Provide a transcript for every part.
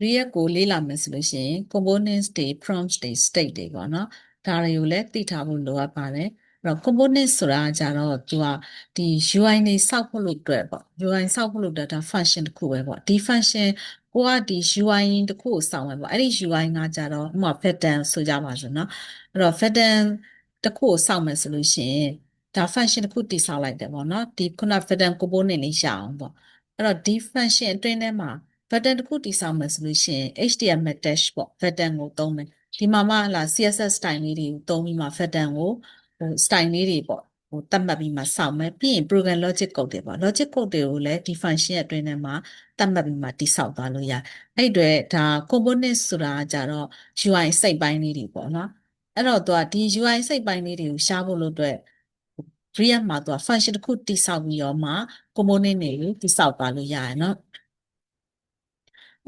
React ကိုလေ့လာမယ်ဆိုလို့ရှိရင် components တွေ prompts တွေ state တွေပေါ့နော်ဒါတွေကိုလည်းသိထားဖို့လိုအပ်ပါတယ်အဲ့တော့ components ဆိုတာကြတော့သူကဒီ UI တွေစောက်ဖို့လို့အတွက်ပေါ့ UI စောက်ဖို့လို့အတွက်ဒါ function တစ်ခုပဲပေါ့ဒီ function ကိုကဒီ UI တစ်ခုကိုစောင့်မယ်ပေါ့အဲ့ဒီ UI ကကြတော့ဥပမာ pattern ဆိုကြပါစို့နော်အဲ့တော့ pattern တစ်ခုကိုစောင့်မယ်ဆိုလို့ရှိရင်ဒါ function တစ်ခုတိစောက်လိုက်တယ်ပေါ့နော်ဒီခုန pattern component လေးရအောင်ပေါ့အဲ့တော့ဒီ function အတွင်းထဲမှာ pattern တစ်ခုတိစောက်မယ်ဆိုလို့ရှိရင် HTML dash ပေါ့ pattern ကိုသုံးမယ်ဒီမှာမှလာ CSS style လေးတွေကိုသုံးပြီးမှ pattern ကိုstyle လေးတွေပေါ့သတ်မှတ်ပြီးမှစောင့်မယ်ပြီးရင် program logic code တွေပေါ့ logic code တွေကိုလည်းဒီ function အတွင်းထဲမှာသတ်မှတ်ပြီးမှတိစောက်သွားလို့ရတယ်အဲ့ဒီအတွက်ဒါ component ဆိုတာကြတော့ UI စိတ်ပိုင်းလေးတွေပေါ့နော်အဲ့တော့သူကဒီ UI စိတ်ပိုင်းလေးတွေကိုရှားဖို့လို့အတွက် React မှာသူက function တစ်ခုတိစောက်ပြီးတော့မှ component တွေကိုတိစောက်သွားလို့ရတယ်နော်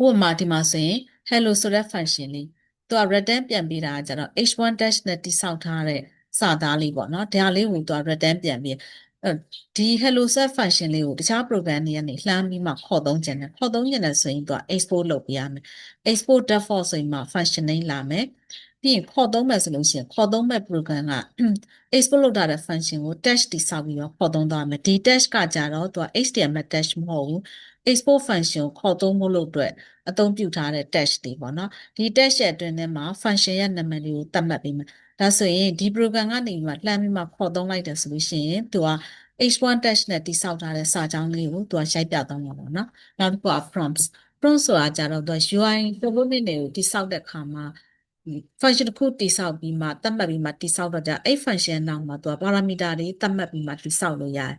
ဥပမာဒီမှာဆိုရင် hello ဆိုတဲ့ function လေးသူက return ပြန်ပေးတာကကျတော့ h1 dash နဲ့တိစောက်ထားတဲ့စာသားလေးပေါ့နော်ဒါလေးကိုသူက return ပြန်ပေးဒီ hello set function လေးကိုတခြား program တွေကနေလှမ်းပြီးမှခေါ်သုံးခြင်းတယ်ခေါ်သုံးခြင်းတယ်ဆိုရင်သူက export လုပ်ပေးရမယ် export default ဆိုရင်မှ function name လာမယ်ပြီးရင်ခေါ်သုံးမယ်ဆိုလို့ရှိရင်ခေါ်သုံးမဲ့ program က export လုပ်ထားတဲ့ function ကို dash တိစောက်ပြီးတော့ခေါ်သုံးသွားမယ်ဒီ dash ကကြတော့သူက HTML dash မဟုတ်ဘူး export function ကိုခေါ်သုံးဖို့လို့အတွက်အသုံးပြုထားတဲ့ dash တွေပေါ့နော်ဒီ dash ရဲ့အတွင်းထဲမှာ function ရဲ့နာမည်လေးကိုသတ်မှတ်ပေးမယ်ဒါဆိုရင်ဒီ program ကနေမှလှမ်းပြီးမှခေါ်သုံးလိုက်တယ်ဆိုလို့ရှိရင်သူက h1 dash နဲ့တိစောက်ထားတဲ့စာကြောင်းလေးကိုသူကရိုက်ပြသွားမှာပေါ့နော်နောက်တစ်ခုက prompts prompt ဆိုတာကြတော့သူက UI component တွေကိုတိစောက်တဲ့အခါမှာfunction တစ်ခုတိစောက်ပြီးမှသတ်မှတ်ပြီးမှတိစောက်တော့ကြအဲ့ function နောက်မှာသူက parameter တွေသတ်မှတ်ပြီးမှတိစောက်လို့ရတယ်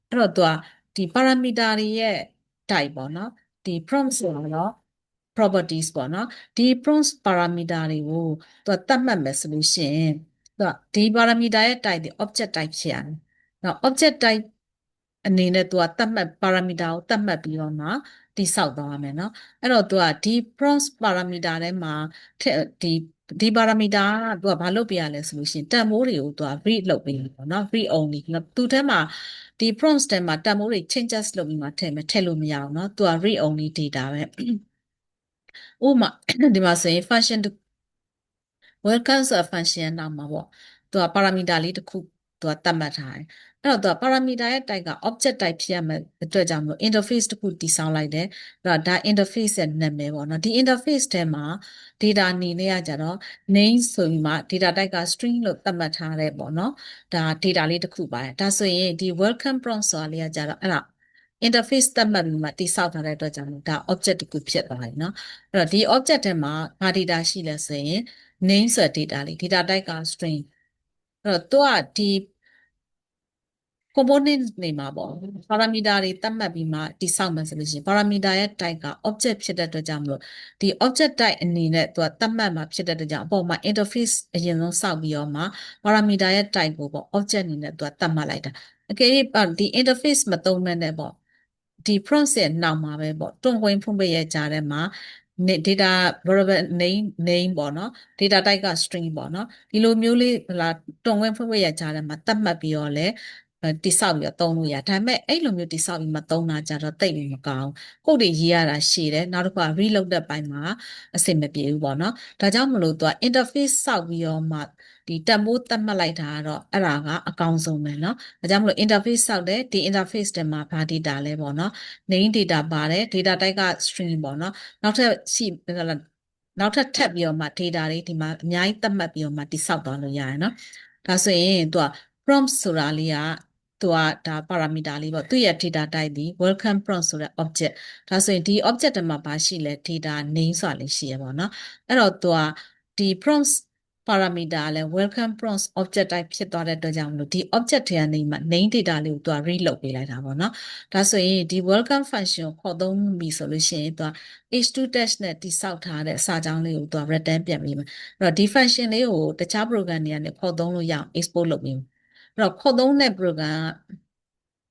အဲ့တော့သူကဒီ parameter တွေရဲ့ type ပေါ့နော်ဒီ prompt ဆိုတော့ properties ပေါ့နော်ဒီ prompt parameter တွေကိုသူကသတ်မှတ်မယ်ဆိုလို့ရှိရင်သူကဒီ parameter ရဲ့ type တွေ object type ဖြစ်ရတယ်။နော် object type အနေနဲ့သူကသတ်မှတ် parameter ကိုသတ်မှတ်ပြီးတော့မှတိစောက်သွားရမယ်နော်။အဲ့တော့သူကဒီ prompt parameter ထဲမှာဒီ parameter ကသူကဘာလုပ်ပေးရလဲဆိုလို့ရှိရင်တန်ဖိုးတွေကိုသူက read လုပ်ပေးတယ်ပေါ့နော် read only သူထဲမှာဒီ prompts ထဲမှာတန်ဖိုးတွေ changes လုပ်ပြီးမှထည့်မယ်ထည့်လို့မရအောင်เนาะသူက read only data ပဲဥပမာဒီမှာဆိုရင် function welcome ဆိုတဲ့ function နောက်မှာပေါ့သူက parameter လေးတစ်ခုသူကသတ်မှတ်ထားတယ်အဲ့တော့သူက parameter ရဲ့ type က object type ဖြစ်ရမယ်အတွက်ကြောင့်မလို့ interface တစ်ခုတည်ဆောက်လိုက်တယ်အဲ့တော့ဒါ interface ရဲ့နာမည်ပေါ့နော်ဒီ interface ထဲမှာ data အနေနဲ့ကကြတော့ name ဆိုပြီးမှ data type က string လို့သတ်မှတ်ထားတဲ့ပေါ့နော်ဒါ data လေးတစ်ခုပါတယ်ဒါဆိုရင်ဒီ welcome prompt ဆိုတာလေးကကြတော့အဲ့ဒါ interface သတ်မှတ်ပြီးမှတိစောက်ထားတဲ့အတွက်ကြောင့်ဒါ object တစ်ခုဖြစ်သွားတယ်เนาะအဲ့တော့ဒီ object ထဲမှာဘာ data ရှိလဲဆိုရင် name ဆိုတဲ့ data လေး data type က string အဲ့တော့သူကဒီ component နေမှာပေါ့ parameter တွေသတ်မှတ်ပြီးမှတိစောက်မယ်ဆိုလို့ရှိရင် parameter ရဲ့ type က object ဖြစ်တဲ့အတွက်ကြောင့်မလို့ဒီ object type အနေနဲ့သူကသတ်မှတ်မှာဖြစ်တဲ့အတွက်ကြောင့်အပေါ်မှာ interface အရင်ဆုံးစောက်ပြီးတော့မှ parameter ရဲ့ type ကိုပေါ့ object အနေနဲ့သူကသတ်မှတ်လိုက်တာအကယ်၍ဒီ interface မသုံးမဲ့နဲ့ပေါ့ဒီ prompt ရဲ့နောက်မှာပဲပေါ့တွန့်ဝင်ဖွင့်ပေးရဲ့ကြားထဲမှာ data variable name ပေါ့နော် data type က string ပေါ့နော်ဒီလိုမျိုးလေးလာတွန့်ဝင်ဖွင့်ပေးရဲ့ကြားထဲမှာသတ်မှတ်ပြီးတော့လဲတိဆောက်ပြီးတော့သုံးလို့ရဒါပေမဲ့အဲ့လိုမျိုးတိဆောက်ပြီးမှသုံးတာကြတော့တိတ်ပြီးမကောင်းကိုယ့်တွေရေးရတာရှည်တယ်နောက်တစ်ခါ reload တဲ့ပိုင်းမှာအဆင်မပြေဘူးပေါ့နော်ဒါကြောင့်မလို့သူက interface စောက်ပြီးတော့မှဒီတန်ဖိုးသတ်မှတ်လိုက်တာကတော့အဲ့ဒါကအကောင်းဆုံးပဲเนาะဒါကြောင့်မလို့ interface စောက်တယ်ဒီ interface ထဲမှာဘာ data လဲပေါ့နော် name data ပါတယ် data type က string ပေါ့နော်နောက်ထပ်နောက်ထပ်ထပ်ပြီးတော့မှ data တွေဒီမှာအများကြီးသတ်မှတ်ပြီးတော့မှတိဆောက်သွားလို့ရတယ်เนาะဒါဆိုရင်သူက prompt ဆိုတာလေးကသူကဒါ parameter လေးပေါ့သူ့ရဲ့ data type ဒီ welcome prompt ဆိုတဲ့ object ဒါဆိုရင်ဒီ object ထဲမှာဘာရှိလဲ data name ဆိုတာလေးရှိရပါတော့အဲ့တော့သူကဒီ prompt parameter လဲ welcome prompt object type ဖြစ်သွားတဲ့အတွက်ကြောင့်မလို့ဒီ object ထဲကနေမှ name data လေးကိုသူက read လုပ်ပေးလိုက်တာပေါ့နော်ဒါဆိုရင်ဒီ welcome function ကိုခေါ်သုံးပြီဆိုလို့ရှိရင်သူက h2 dash နဲ့တိစောက်ထားတဲ့စာကြောင်းလေးကိုသူက return ပြန်ပေးမယ်အဲ့တော့ဒီ function လေးကိုတခြား program တွေကနေခေါ်သုံးလို့ရအောင် export လုပ်ပေးမယ်အဲ့တော့ခေါ်သုံးတဲ့ program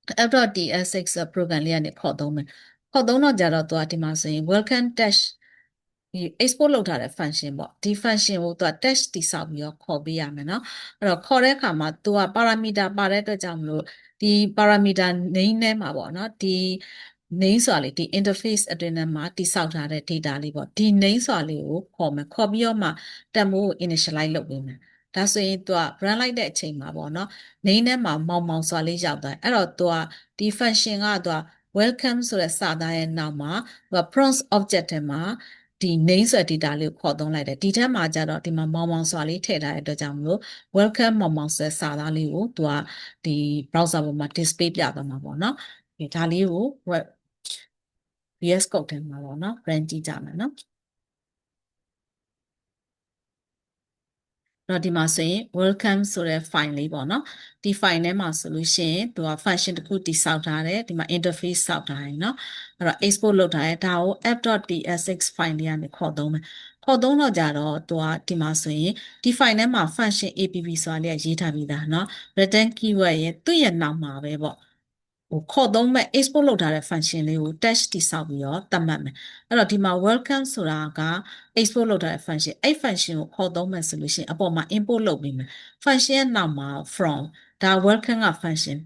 က f.ts6 program လေးကနေခေါ်သုံးမယ်ခေါ်သုံးတော့ကြတော့သူကဒီမှာဆိုရင် welcome dash ဒီ export လုပ်ထားတဲ့ function ပေါ့ဒီ function ကိုသူက dash တိစောက်ပြီးတော့ခေါ်ပေးရမယ်เนาะအဲ့တော့ခေါ်တဲ့အခါမှာသူက parameter ပါတဲ့အတွက်ကြောင့်မလို့ဒီ parameter name ထဲမှာပေါ့เนาะဒီ name ဆိုတာလေဒီ interface အတွင်းထဲမှာတိစောက်ထားတဲ့ data လေးပေါ့ဒီ name ဆိုတာလေးကိုခေါ်မယ်ခေါ်ပြီးတော့မှတန်ဖိုးကို initialize လုပ်ပေးမယ်ဒါဆိုရင်သူက run လိုက်တဲ့အချိန်မှာပေါ့နော် name ထဲမှာမောင်မောင်ဆိုတာလေးရောက်သွားအဲ့တော့သူကဒီ function ကသူက welcome ဆိုတဲ့စာသားရဲ့နောက်မှာသူက prompt object ထဲမှာဒီ name ဆိုတဲ့ data လေးကိုခေါ်သုံးလိုက်တယ်ဒီထက်မှာကျတော့ဒီမှာမောင်မောင်ဆိုတာလေးထည့်ထားတဲ့အတွက်ကြောင့်မလို့ welcome မောင်မောင်ဆိုတဲ့စာသားလေးကိုသူကဒီ browser ပေါ်မှာ display ပြသွားမှာပေါ့နော်ဒါလေးကို VS Code ထဲမှာပေါ့နော် run ကြည့်ကြမယ်နော်တော့ဒီမှာဆိုရင် welcome ဆိုတဲ့ file လေးပေါ့နော်ဒီ file ထဲမှာဆိုလို့ရှိရင်သူက function တစ်ခုတိစောက်ထားတယ်ဒီမှာ interface စောက်ထားတယ်နော်အဲ့တော့ export လုပ်ထားတယ်ဒါကို app.tsx file လေးကနေခေါ်သုံးမယ်ခေါ်သုံးတော့ကြတော့သူကဒီမှာဆိုရင်ဒီ file ထဲမှာ function app ဆိုတာလေးရေးထားပြီးသားเนาะ return keyword ရဲ့သူ့ရဲ့နောက်မှာပဲပေါ့ခေါ်သုံးမဲ့ export လုပ်ထားတဲ့ function လေးကို dash တိစောက်ပြီးတော့သတ်မှတ်မယ်အဲ့တော့ဒီမှာ welcome ဆိုတာက export လုပ်ထားတဲ့ function အဲ့ function ကိုခေါ်သုံးမယ်ဆိုလို့ရှိရင်အပေါ်မှာ import လုပ်ပြီးမယ် function ရဲ့နောက်မှာ from ဒါ welcome က function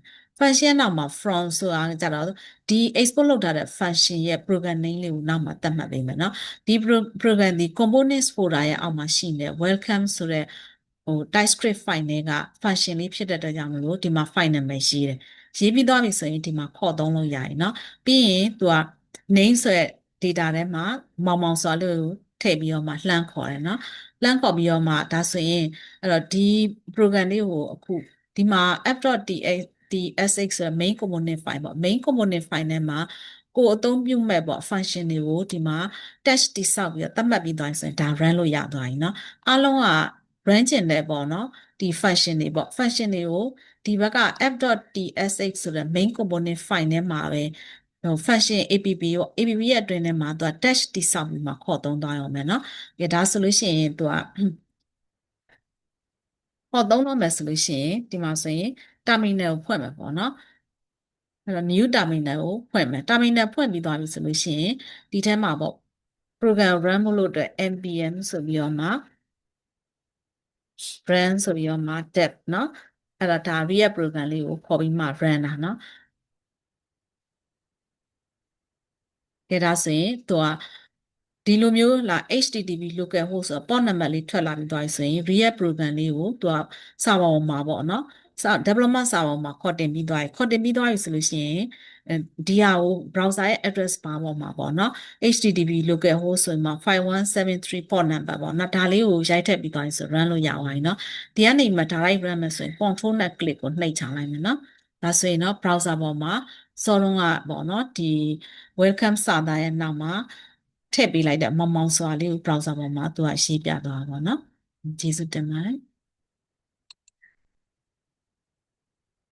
ရဲ့နောက်မှာ from ဆိုတာကြတော့ဒီ export လုပ်ထားတဲ့ function ရဲ့ program name လေးကိုနောက်မှာသတ်မှတ်ပေးမယ်เนาะဒီ program ဒီ components folder ရဲ့အောက်မှာရှိနေ welcome ဆိုတဲ့TypeScript file တွေက function လေးဖြစ်တဲ့အတွက်ကြောင့်မလို့ဒီမှာ file name ရေးတယ်ရေးပြီးသွားပြီဆိုရင်ဒီမှာခေါ်သုံးလို့ရရင်เนาะပြီးရင်သူက name ဆိုတဲ့ data ထဲမှာမောင်မောင်ဆိုတာလေးကိုထည့်ပြီးတော့မှလှမ်းခေါ်တယ်เนาะလှမ်းခေါ်ပြီးတော့မှဒါဆိုရင်အဲ့တော့ဒီ program လေးကိုအခုဒီမှာ app.tsx ဆိုတဲ့ main component file ပေါ့ main component file ထဲမှာကိုအသုံးပြုမဲ့ပေါ့ function တွေကိုဒီမှာ test တိစောက်ပြီးတော့သတ်မှတ်ပြီးသွားရင်ဆိုရင်ဒါ run လို့ရသွားပြီเนาะအားလုံးက run ကျင်တယ်ပေါ့နော်ဒီ function တွေပေါ့ function တွေကိုဒီဘက်က app.tsx ဆိုတဲ့ main component file ထဲမှာပဲfunction app ရော app ရဲ့အတွင်းထဲမှာသူက dash တိစောက်ပြီးမှခေါ်သုံးသွားအောင်မယ်เนาะဒါဆိုလို့ရှိရင်သူကခေါ်သုံးတော့မယ်ဆိုလို့ရှိရင်ဒီမှာဆိုရင် terminal ကိုဖွင့်မယ်ပေါ့နော်အဲ့တော့ new terminal ကိုဖွင့်မယ် terminal ဖွင့်ပြီးသွားပြီဆိုလို့ရှိရင်ဒီထဲမှာပေါ့ program run ဖို့လို့အတွက် npm ဆိုပြီးတော့မှ run ဆိုပြီးတော့မှ dep เนาะအဲ့တော့ဒါ real program လေးကိုခေါ်ပြီးမှ run တာเนาะဒါဆိုရင်သူကဒီလိုမျိုးလာ HTTP local host ဆိုတော့ port number လေးထွက်လာပြီးသွားပြီဆိုရင် real program လေးကိုသူက server ပေါ်မှာပေါ့နော် development server မှာခေါ်တင်ပြီးသွားပြီခေါ်တင်ပြီးသွားပြီဆိုလို့ရှိရင်ဒီဟာကို browser ရဲ့ address bar ပေါ်မှာပေါ့နော် HTTP local host ဆိုရင်မှာ5173 port number ပေါ့နော်ဒါလေးကိုရိုက်ထည့်ပြီးသွားပြီဆို run လို့ရသွားပြီเนาะဒီကနေမှ direct run မယ်ဆိုရင် control နဲ့ click ကိုနှိပ်ချလိုက်မယ်เนาะဒါဆိုရင်တော့ browser ပေါ်မှာစောတုံးကပေါ့နော်ဒီ welcome စာသားရဲ့နောက်မှာထည့်ပေးလိုက်တဲ့မောင်မောင်စွာလေးကို browser ပေါ်မှာသူကရေးပြသွားတာပေါ့နော်ကျေးဇူးတင်ပါတယ်